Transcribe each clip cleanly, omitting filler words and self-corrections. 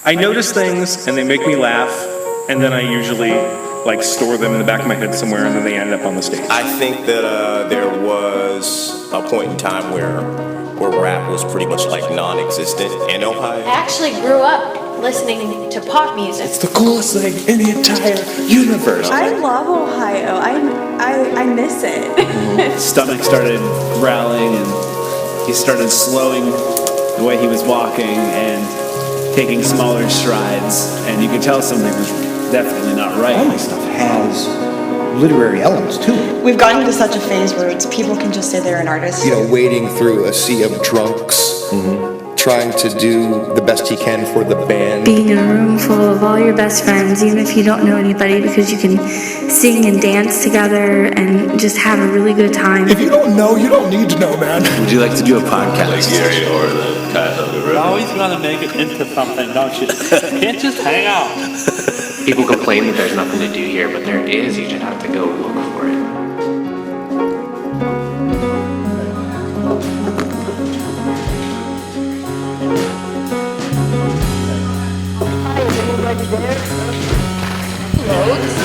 I notice things and they make me laugh, and then I usually like store them in the back of my head somewhere, and then they end up on the stage. I think that there was a point in time where rap was pretty much like non-existent in Ohio. I actually grew up listening to pop music. It's the coolest thing in the entire universe. I love Ohio. I miss it. Stomach started growling, and he started slowing the way he was walking and taking smaller strides, and you could tell something was definitely not right. All my stuff has literary elements too. We've gotten to such a phase where people can just say they're an artist. You know, wading through a sea of drunks, trying to do the best he can for the band. Being in a room full of all your best friends, even if you don't know anybody, because you can sing and dance together and just have a really good time. If you don't know, you don't need to know, man. Would you like to do a podcast? Like Gary or the Cuyahoga. You always gotta make it into something, don't you? You can't just hang out. People complain that there's nothing to do here, but there is. You just have to go look for it. Hi, is anybody there? Loads.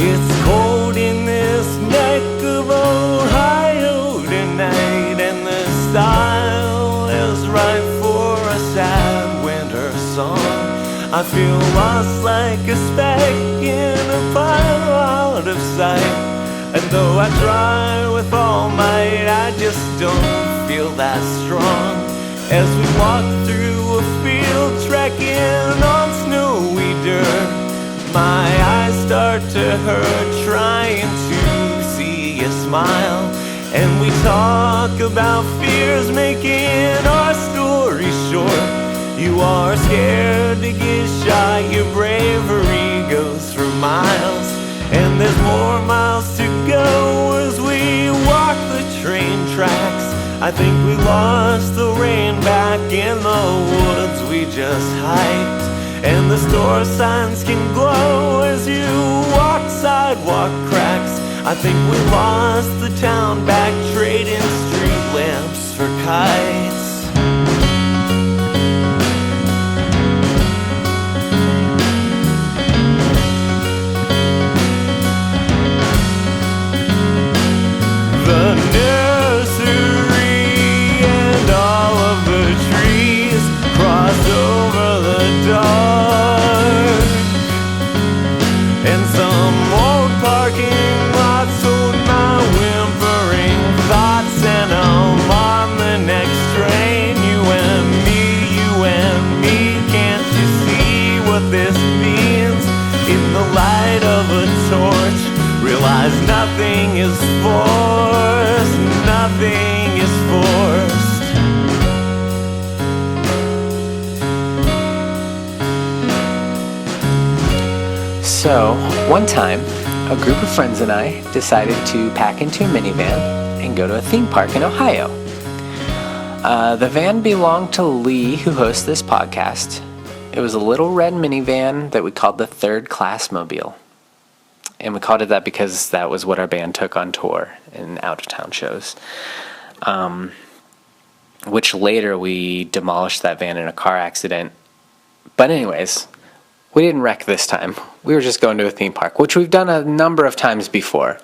It's cold in this neck of Ohio tonight, and the style is right for a sad winter song. I feel lost like a speck in a pile out of sight, and though I try with all might, I just don't feel that strong. As we walk through a field trekking on snowy dirt, my eyes start to hurt trying to see a smile. And we talk about fears making our story short. You are scared to get shot, your bravery goes for miles. And there's more miles to go as we walk the train tracks. I think we lost the rain back in the woods we just hiked. And the store signs can glow as you walk sidewalk cracks. I think we lost the town back trading street lamps for kites. The nursery and all of the trees cross over the dark, and some old parking lots hold my whimpering thoughts. And I'm on the next train, you and me, can't you see what this means? In the light of a torch, realize nothing is forced, nothing is forced. So, one time, a group of friends and I decided to pack into a minivan and go to a theme park in Ohio. The van belonged to Lee, who hosts this podcast. It was a little red minivan that we called the Third Class Mobile. And we called it that because that was what our band took on tour in out-of-town shows. Which later we demolished that van in a car accident. But anyways, we didn't wreck this time. We were just going to a theme park, which we've done a number of times before.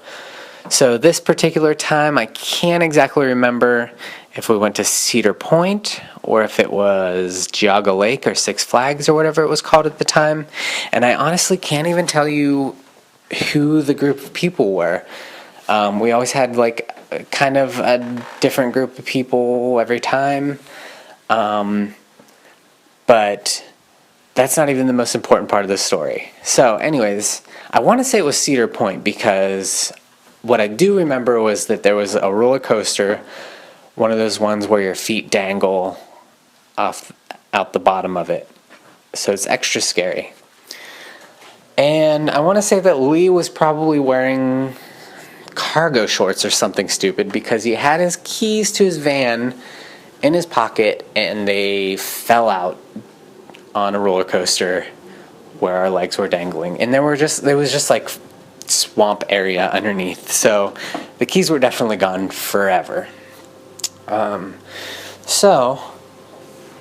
So this particular time, I can't exactly remember if we went to Cedar Point or if it was Geauga Lake or Six Flags or whatever it was called at the time. And I honestly can't even tell you who the group of people were. We always had like kind of a different group of people every time. But that's not even the most important part of the story. So anyways, I want to say it was Cedar Point because what I do remember was that there was a roller coaster, one of those ones where your feet dangle out the bottom of it. So it's extra scary. And I want to say that Lee was probably wearing cargo shorts or something stupid because he had his keys to his van in his pocket and they fell out on a roller coaster where our legs were dangling. And there was just like swamp area underneath. So the keys were definitely gone forever. So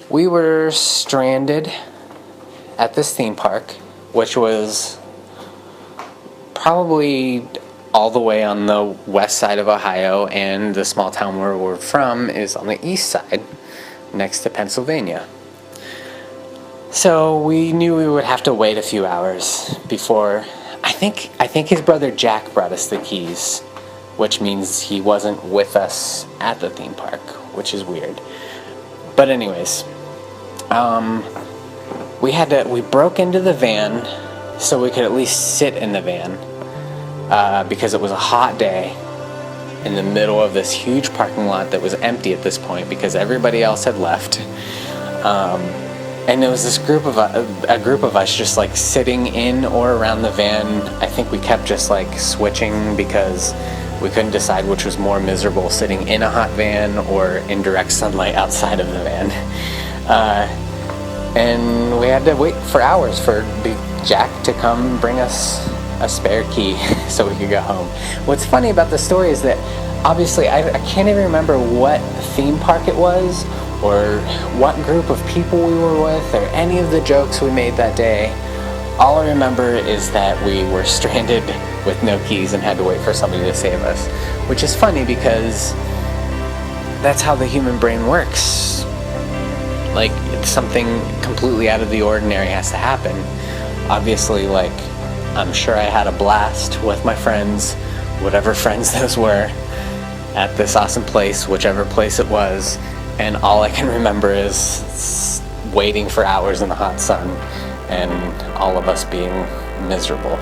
we were stranded at this theme park, which was probably all the way on the west side of Ohio, and the small town where we're from is on the east side, next to Pennsylvania. So we knew we would have to wait a few hours before. I think his brother Jack brought us the keys, which means he wasn't with us at the theme park, which is weird. But anyways, we broke into the van so we could at least sit in the van. Because it was a hot day in the middle of this huge parking lot that was empty at this point because everybody else had left. And there was this a group of us just like sitting in or around the van. I think we kept just like switching because we couldn't decide which was more miserable, sitting in a hot van or in direct sunlight outside of the van. And we had to wait for hours for Jack to come bring us a spare key so we could go home. What's funny about the story is that obviously I can't even remember what theme park it was or what group of people we were with or any of the jokes we made that day. All I remember is that we were stranded with no keys and had to wait for somebody to save us, which is funny because that's how the human brain works. Like, it's something completely out of the ordinary has to happen. Obviously, like, I'm sure I had a blast with my friends, whatever friends those were, at this awesome place, whichever place it was, and all I can remember is waiting for hours in the hot sun and all of us being miserable.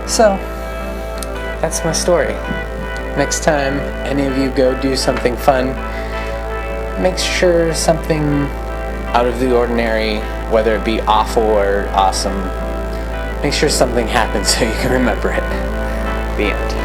So, that's my story. Next time any of you go do something fun, make sure something out of the ordinary, whether it be awful or awesome, make sure something happens so you can remember it. The end.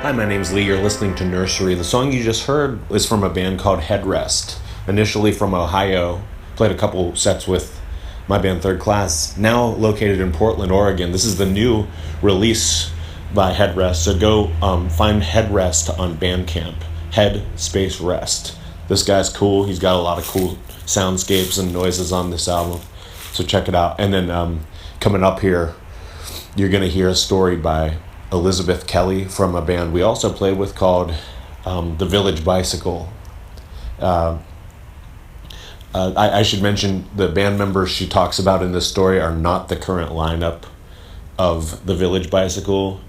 Hi, my name's Lee. You're listening to Nursery. The song you just heard is from a band called Headrest. Initially from Ohio, played a couple sets with my band Third Class, now located in Portland, Oregon. This is the new release by Headrest, so go find Headrest on Bandcamp. Head space rest. This guy's cool. He's got a lot of cool soundscapes and noises on this album, so check it out. And then coming up here, you're going to hear a story by Elizabeth Kelly from a band we also played with called The Village Bicycle. I should mention the band members she talks about in this story are not the current lineup of The Village Bicycle,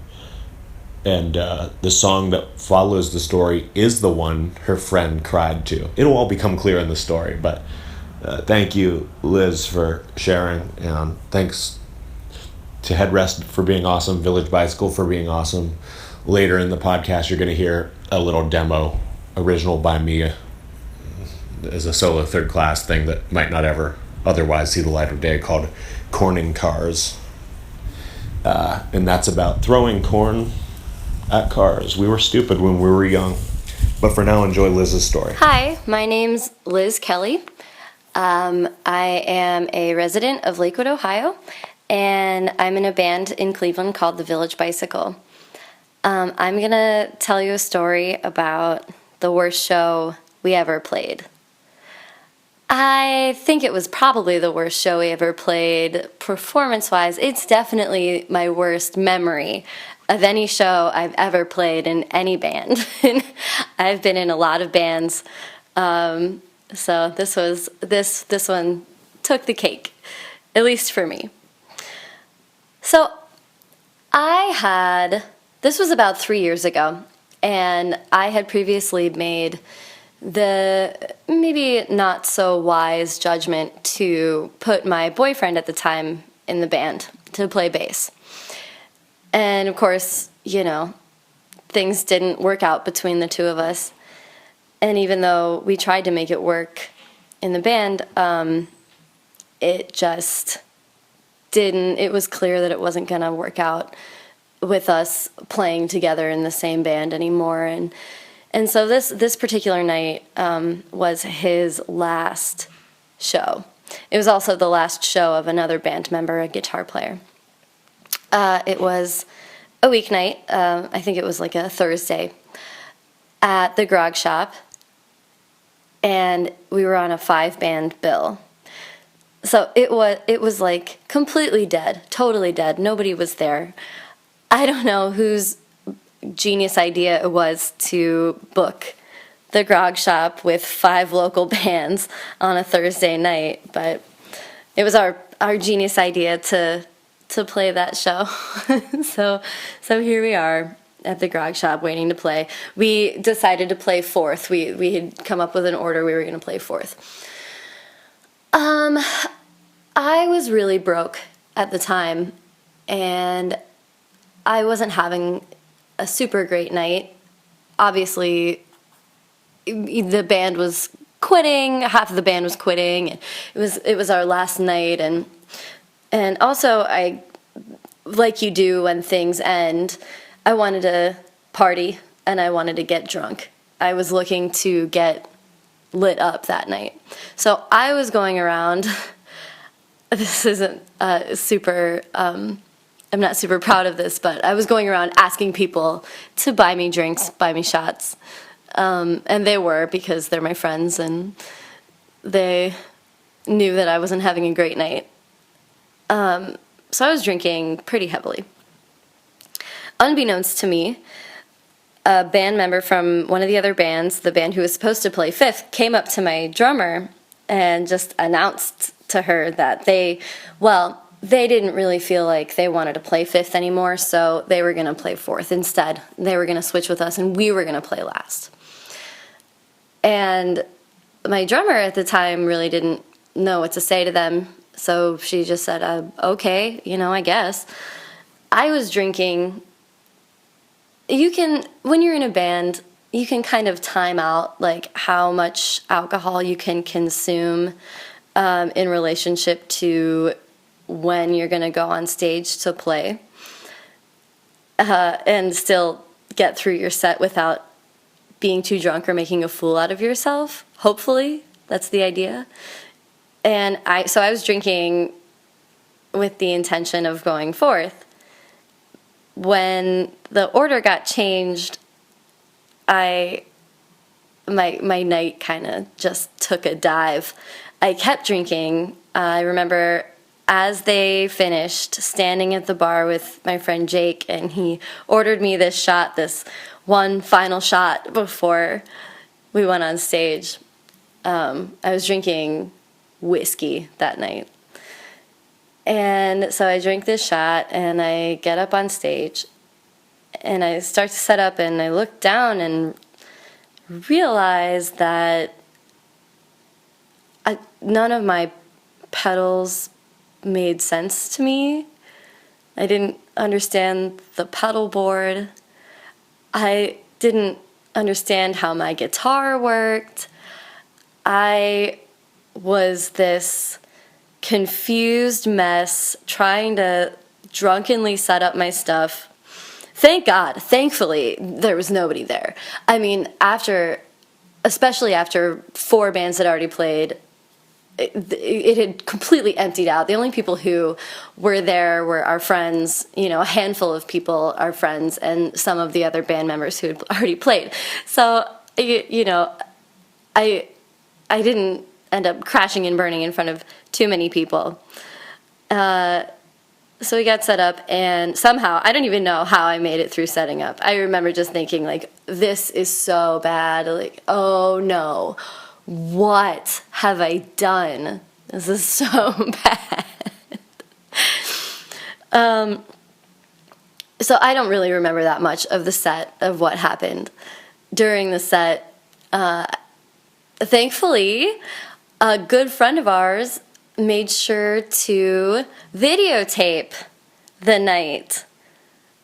and the song that follows the story is the one her friend cried to. It'll all become clear in the story, but thank you, Liz, for sharing, and thanks to Headrest for being awesome, Village Bicycle for being awesome. Later in the podcast, you're going to hear a little demo, original by me, as a solo Third Class thing that might not ever otherwise see the light of day, called Corning Cars. and that's about throwing corn at cars. We were stupid when we were young. But for now, enjoy Liz's story. Hi, my name's Liz Kelly. I am a resident of Lakewood, Ohio, and I'm in a band in Cleveland called the Village Bicycle. I'm going to tell you a story about the worst show we ever played. I think it was probably the worst show we ever played performance-wise. It's definitely my worst memory of any show I've ever played in any band. I've been in a lot of bands, so this one took the cake, at least for me. So this was about 3 years ago, and I had previously made the maybe not so wise judgment to put my boyfriend at the time in the band to play bass. And of course, things didn't work out between the two of us. And even though we tried to make it work in the band, it just didn't. It was clear that it wasn't going to work out with us playing together in the same band anymore. And so this particular night was his last show. It was also the last show of another band member, a guitar player. It was a weeknight. I think it was like a Thursday at the Grog Shop, and we were on a 5-band bill. So it was like completely dead, totally dead. Nobody was there. I don't know whose genius idea it was to book the Grog Shop with 5 local bands on a Thursday night, but it was our genius idea to play that show. so here we are at the Grog Shop waiting to play. We decided to play 4th. We had come up with an order. We were going to play 4th. I was really broke at the time, and I wasn't having a super great night. Obviously, the band was quitting. Half of the band was quitting. And it was our last night, and also I, like you do when things end, I wanted to party and I wanted to get drunk. I was looking to get lit up that night. So I was going around. This isn't super. I'm not super proud of this, but I was going around asking people to buy me drinks, buy me shots. And they were, because they're my friends and they knew that I wasn't having a great night. So I was drinking pretty heavily. Unbeknownst to me, a band member from one of the other bands, the band who was supposed to play 5th, came up to my drummer and just announced to her that they didn't really feel like they wanted to play 5th anymore, so they were going to play 4th instead. They were going to switch with us, and we were going to play last. And my drummer at the time really didn't know what to say to them, so she just said, okay, I guess. I was drinking. When you're in a band, you can kind of time out like how much alcohol you can consume in relationship to when you're going to go on stage to play, and still get through your set without being too drunk or making a fool out of yourself. Hopefully, that's the idea. And so I was drinking with the intention of going 4th. When the order got changed, my night kind of just took a dive. I kept drinking. I remember as they finished, standing at the bar with my friend Jake, and he ordered me this one final shot before we went on stage. I was drinking whiskey that night. And so I drink this shot, and I get up on stage, and I start to set up, and I look down and realize that none of my pedals made sense to me. I didn't understand the pedal board. I didn't understand how my guitar worked. I was this confused mess trying to drunkenly set up my stuff. Thank God, thankfully, there was nobody there. I mean, especially after 4 bands had already played, it had completely emptied out. The only people who were there were our friends, a handful of people, our friends, and some of the other band members who had already played. So, I didn't end up crashing and burning in front of too many people. So we got set up, and somehow, I don't even know how I made it through setting up. I remember just thinking, like, this is so bad. Like, oh no, what have I done? This is so bad. So I don't really remember that much of the set, of what happened during the set. Thankfully, a good friend of ours made sure to videotape the night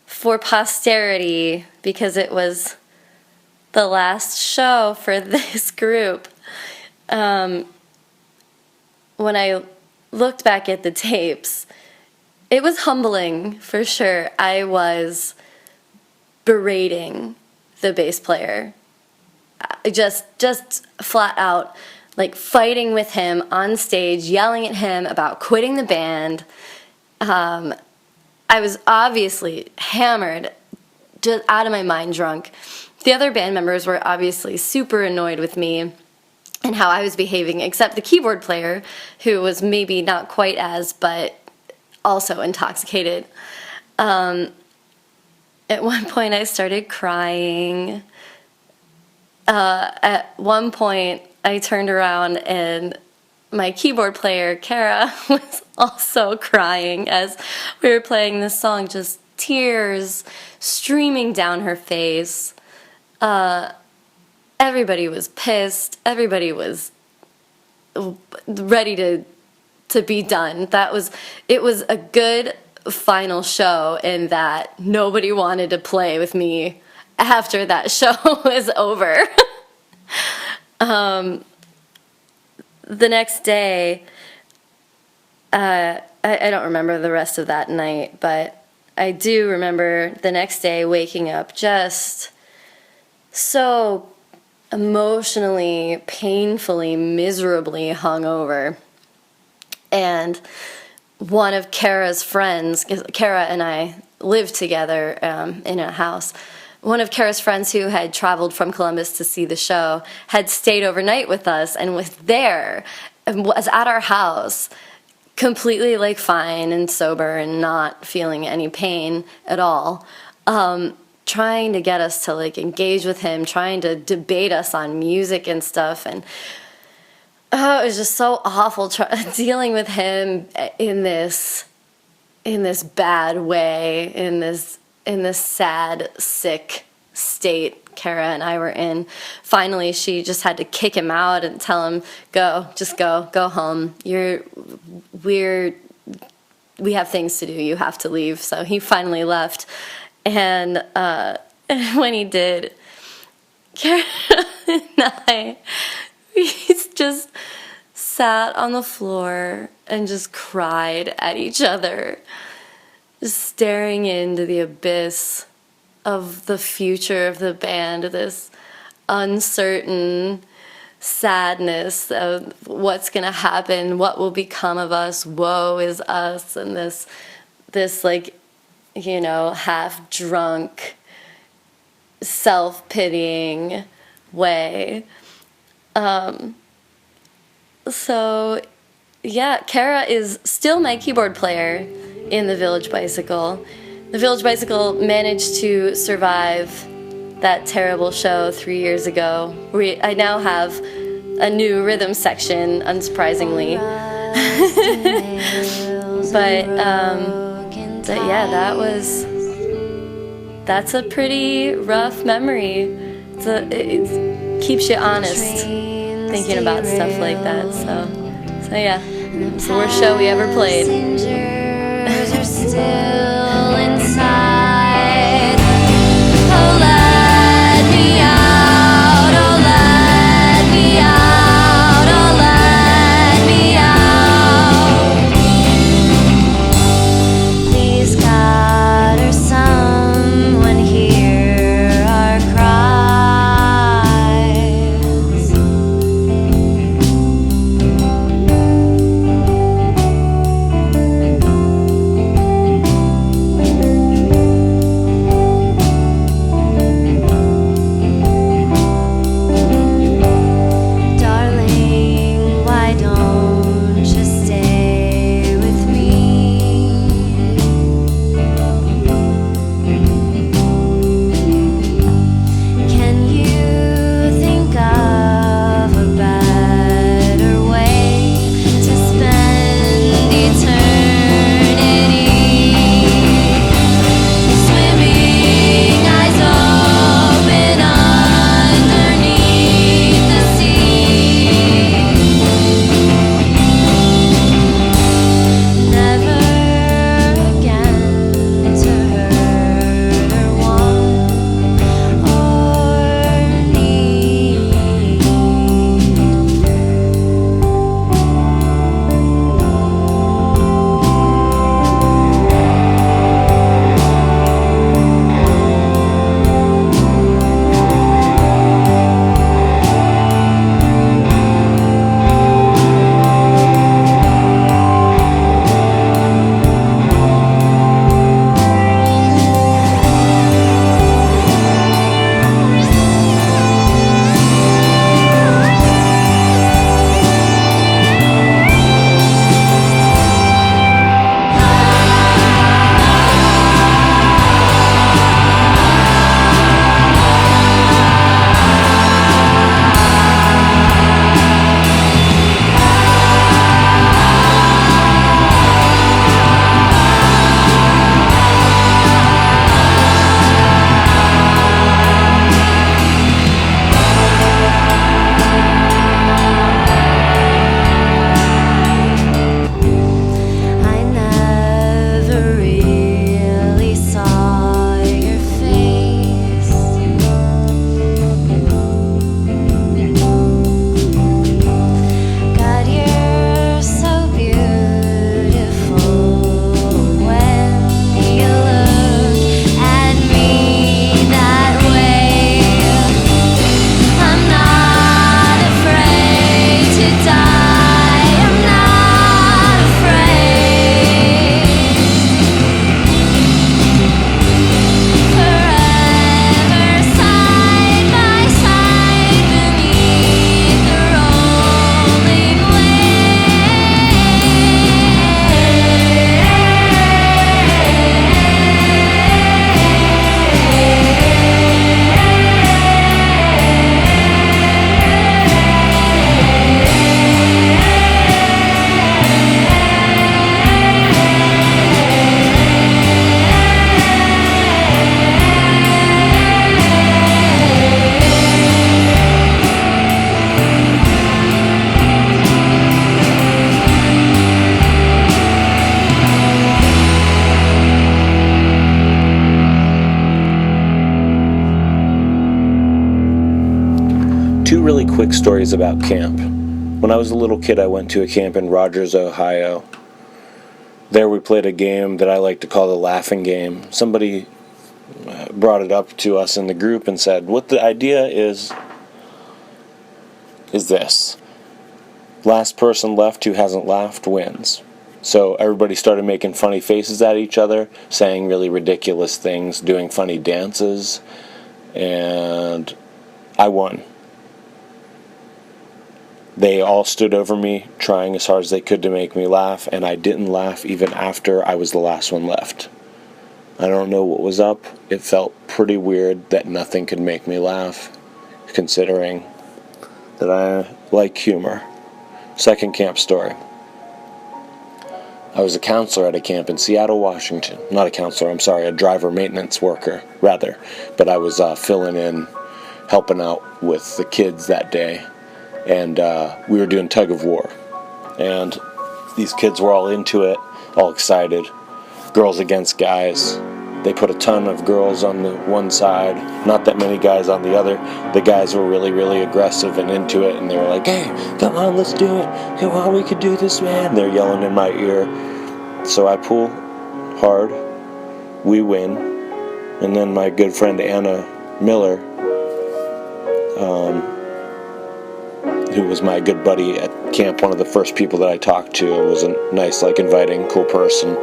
for posterity because it was the last show for this group. When I looked back at the tapes, it was humbling for sure. I was berating the bass player, just flat out, like fighting with him on stage, yelling at him about quitting the band. I was obviously hammered, just out of my mind drunk. The other band members were obviously super annoyed with me and how I was behaving, except the keyboard player, who was maybe not quite as, but also intoxicated. At one point I started crying. At one point I turned around and my keyboard player, Kara, was also crying as we were playing this song, just tears streaming down her face. Everybody was pissed. Everybody was ready to be done. It was a good final show in that nobody wanted to play with me after that show was over. The next day, I don't remember the rest of that night, but I do remember the next day waking up just so emotionally, painfully, miserably hungover. And one of Kara's friends, Kara and I lived together in a house. One of Kara's friends who had traveled from Columbus to see the show had stayed overnight with us and was there and was at our house completely like fine and sober and not feeling any pain at all, trying to get us to like engage with him, trying to debate us on music and stuff. And it was just so awful dealing with him in this bad way, in this sad, sick state Kara and I were in. Finally, she just had to kick him out and tell him, go home. We have things to do. You have to leave. So he finally left. And when he did, Kara and we just sat on the floor and just cried at each other, just staring into the abyss of the future of the band, this uncertain sadness of what's going to happen, what will become of us, woe is us, and this like, half drunk, self-pitying way. So yeah, Kara is still my keyboard player in the Village Bicycle. The Village Bicycle managed to survive that terrible show 3 years ago. I now have a new rhythm section, unsurprisingly. but yeah, that's a pretty rough memory. It keeps you honest thinking about stuff like that. So yeah, it's the worst show we ever played. Are still inside. Oh, let me out. Oh, let me out. Oh, let me out. These guys really quick stories about camp. When I was a little kid, I went to a camp in Rogers, Ohio. There we played a game that I like to call the laughing game. Somebody brought it up to us in the group and said, what the idea is this. Last person left who hasn't laughed wins. So everybody started making funny faces at each other, saying really ridiculous things, doing funny dances, and I won. They all stood over me, trying as hard as they could to make me laugh, and I didn't laugh even after I was the last one left. I don't know what was up. It felt pretty weird that nothing could make me laugh, considering that I like humor. Second camp story. I was a counselor at a camp in Seattle, Washington. Not a counselor, I'm sorry, a driver maintenance worker, rather. But I was filling in, helping out with the kids that day. And we were doing tug of war. And these kids were all into it, all excited. Girls against guys. They put a ton of girls on the one side, not that many guys on the other. The guys were really, really aggressive and into it, and they were like, hey, come on, let's do it. Come on, we can do this, man. They're yelling in my ear. So I pull hard. We win. And then my good friend Anna Miller, who was my good buddy at camp, one of the first people that I talked to, and was a nice, inviting, cool person.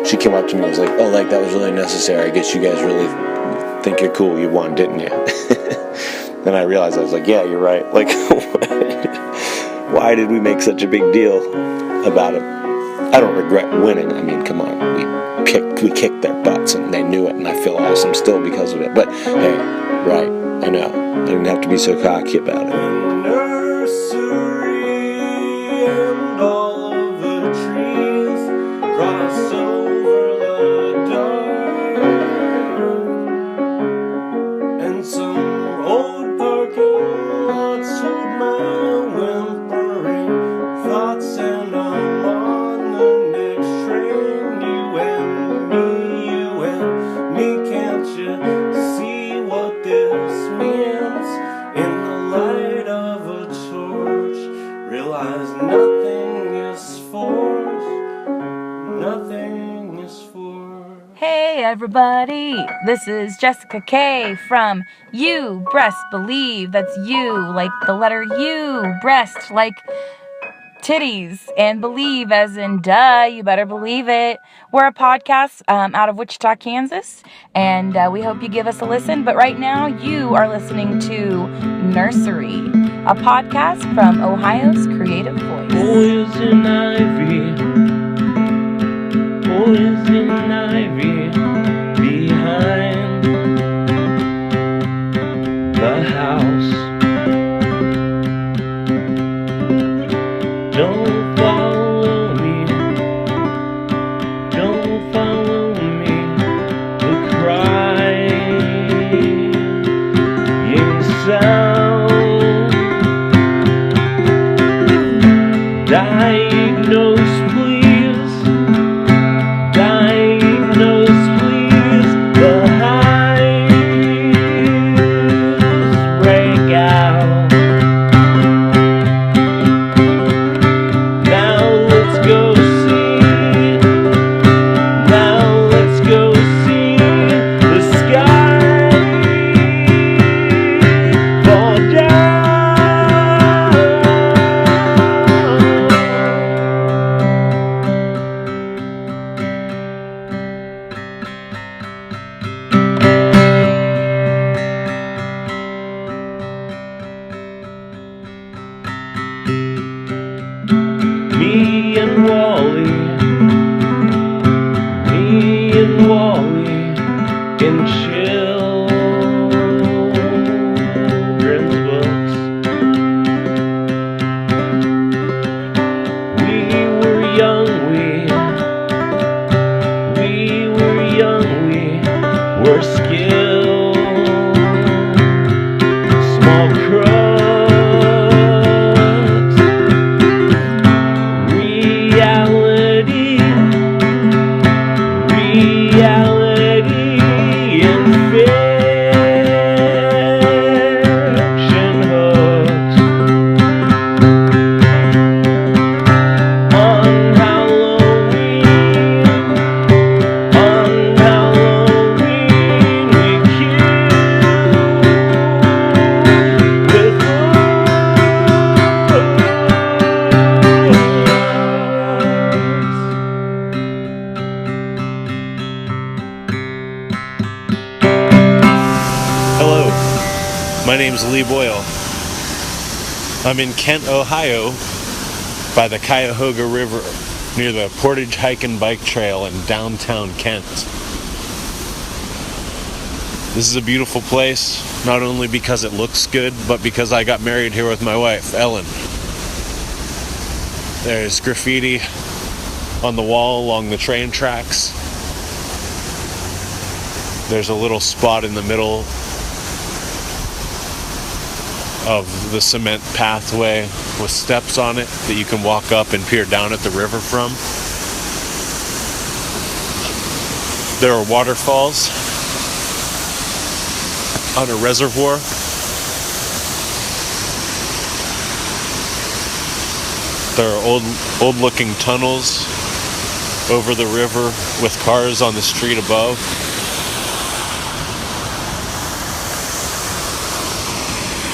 She came up to me and was like, oh, that was really necessary. I guess you guys really think you're cool. You won, didn't you? Then I realized, I was like, yeah, you're right. Why did we make such a big deal about it? I don't regret winning. I mean, come on. We kicked their butts, and they knew it, and I feel awesome still because of it. But, hey, right, I know. I didn't have to be so cocky about it. Nursery and all of the trees cross over the dark, and some old parking lots hold my whimpering thoughts, and I'm on the next train. You and me, can't you see what this means? In the light of a torch, realize nothing is forced, nothing is forced. Hey everybody, this is Jessica K from You Breast Believe. That's you, like the letter U, breast, like titties, and believe as in duh, you better believe it. We're a podcast out of Wichita, Kansas, and we hope you give us a listen. But right now, you are listening to Nursery, a podcast from Ohio's Creative Voice. Poison ivy, poison ivy, behind the house. Don't follow me, don't follow me, the crying sound. Diagnose, please, diagnose, please, the hives break out. Me and Wally in children's books. We were young, we were skilled, small crooks. Reality and fiction hooks. My name's Lee Boyle. I'm in Kent, Ohio, by the Cuyahoga River, near the Portage Hike and Bike Trail in downtown Kent. This is a beautiful place, not only because it looks good, but because I got married here with my wife, Ellen. There's graffiti on the wall along the train tracks. There's a little spot in the middle of the cement pathway with steps on it that you can walk up and peer down at the river from. There are waterfalls on a reservoir. There are old looking tunnels over the river with cars on the street above.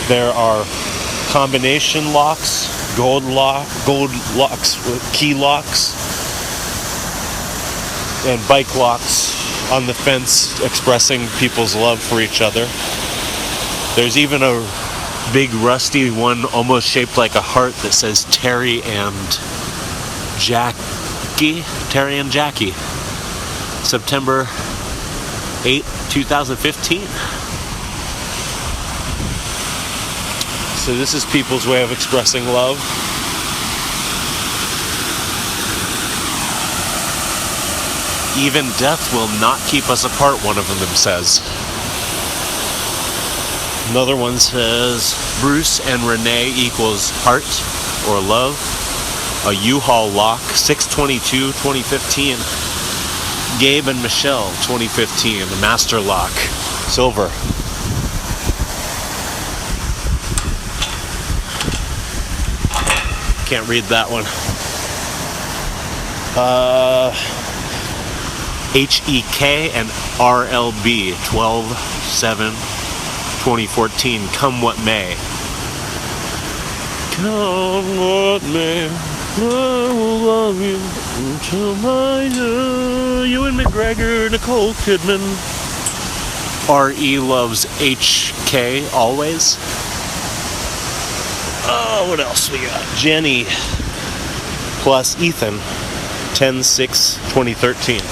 There are combination locks, gold locks, key locks, and bike locks on the fence expressing people's love for each other. There's even a big rusty one almost shaped like a heart that says Terry and Jackie. September 8, 2015. So this is people's way of expressing love. Even death will not keep us apart, one of them says. Another one says, Bruce and Renee equals heart or love. A U-Haul lock, 6/22/2015. Gabe and Michelle, 2015. A master lock, silver. Can't read that one. HEK and RLB, 12/7/2014. Come what may. Come what may, I will love you until my Ewan McGregor, Nicole Kidman. RE loves HK always. Oh, what else we got? Jenny plus Ethan, 10/6/2013.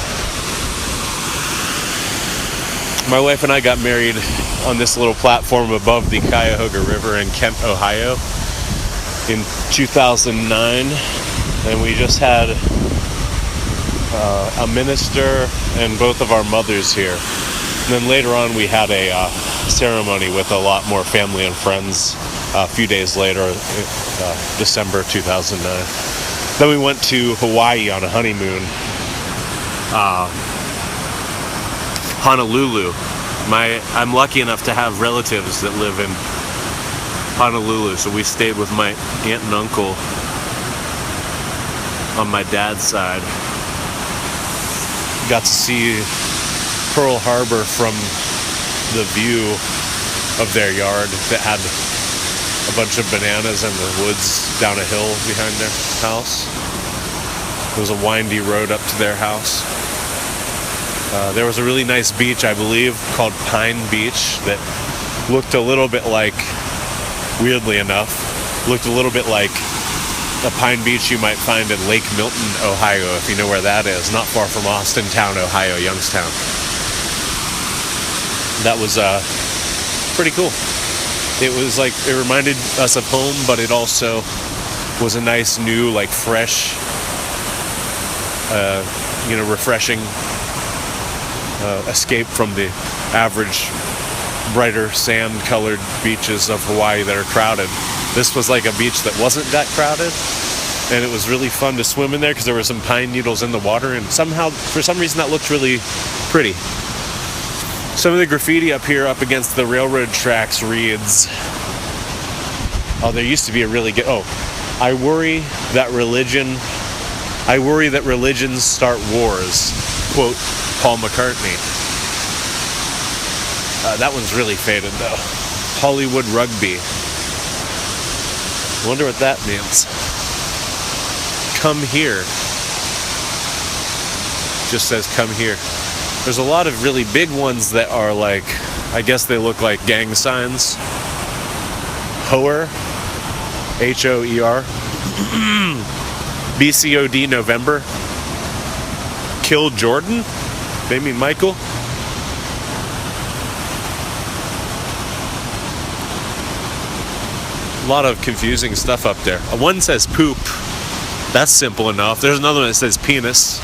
My wife and I got married on this little platform above the Cuyahoga River in Kent, Ohio in 2009, and we just had a minister and both of our mothers here. And then later on we had a ceremony with a lot more family and friends a few days later, December 2009. Then we went to Hawaii on a honeymoon. Honolulu. I'm lucky enough to have relatives that live in Honolulu, so we stayed with my aunt and uncle on my dad's side. Got to see Pearl Harbor from the view of their yard that had a bunch of bananas in the woods down a hill behind their house. It was a windy road up to their house. There was a really nice beach, I believe, called Pine Beach that looked a little bit like, weirdly enough, looked a little bit like a pine beach you might find in Lake Milton, Ohio, if you know where that is, not far from Austintown, Ohio, Youngstown. That was pretty cool. It was like, it reminded us of home, but it also was a nice new, like fresh, refreshing escape from the average brighter sand-colored beaches of Hawaii that are crowded. This was like a beach that wasn't that crowded, and it was really fun to swim in there because there were some pine needles in the water, and somehow, for some reason, that looked really pretty. Some of the graffiti up here up against the railroad tracks reads, oh, there used to be a really good, I worry that religions start wars, quote Paul McCartney. That one's really faded though. Hollywood Rugby. Wonder what that means. Come here. Just says come here. There's a lot of really big ones that are like, I guess they look like gang signs. Hoer, Hoer. BCOD November. Kill Jordan, maybe Michael. A lot of confusing stuff up there. One says poop. That's simple enough. There's another one that says penis.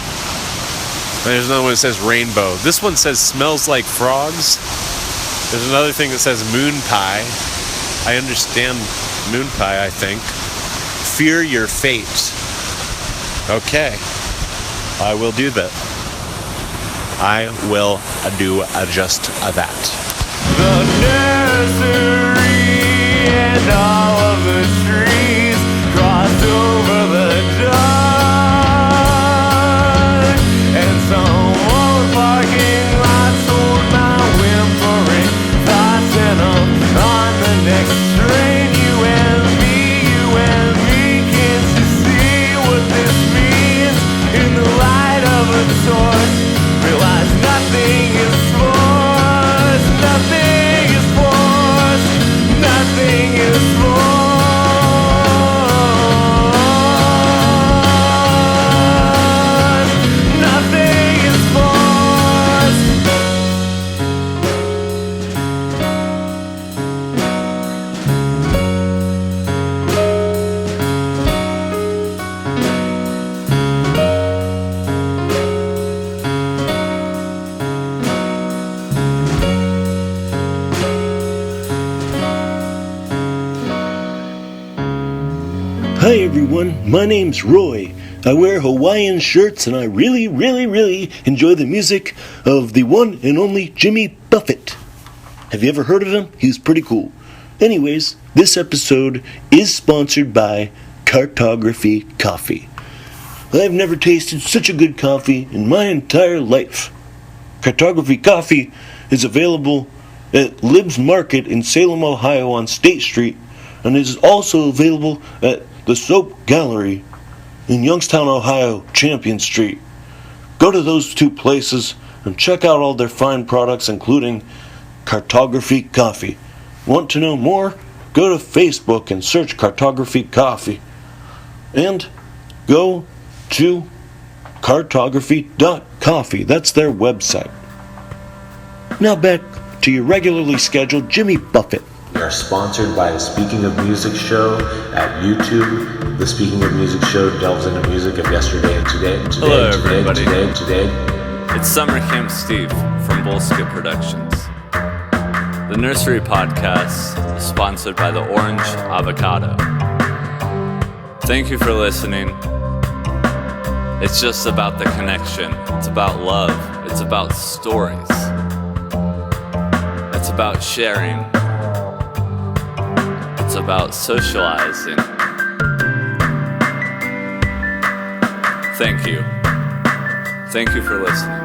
And there's another one that says rainbow. This one says smells like frogs. There's another thing that says moon pie. I understand moon pie, I think. Fear your fate. Okay. I will do that. I will do just that. The nursery and all of the trees crossed over the dark, and some old parking lot sold my whimpering thoughts, and I'm on the next train. You and me, can't you see what this means? In the light of a torch, realize nothing is forced, nothing is forced, nothing is forced, nothing is forced. Hi everyone, my name's Roy. I wear Hawaiian shirts and I really enjoy the music of the one and only Jimmy Buffett. Have you ever heard of him? He's pretty cool. Anyways, this episode is sponsored by Cartography Coffee. I've never tasted such a good coffee in my entire life. Cartography Coffee is available at Lib's Market in Salem, Ohio on State Street, and is also available at the Soap Gallery in Youngstown, Ohio, Champion Street. Go to those two places and check out all their fine products, including Cartography Coffee. Want to know more? Go to Facebook and search Cartography Coffee. And go to cartography.coffee. That's their website. Now back to your regularly scheduled Jimmy Buffett. We are sponsored by the Speaking of Music show at YouTube. The Speaking of Music show delves into music of yesterday and today. Hello, everybody. Today. It's Summer Camp Steve from Bolskip Productions. The Nursery podcast is sponsored by the Orange Avocado. Thank you for listening. It's just about the connection. It's about love. It's about stories. It's about sharing. It's about socializing. Thank you. Thank you for listening.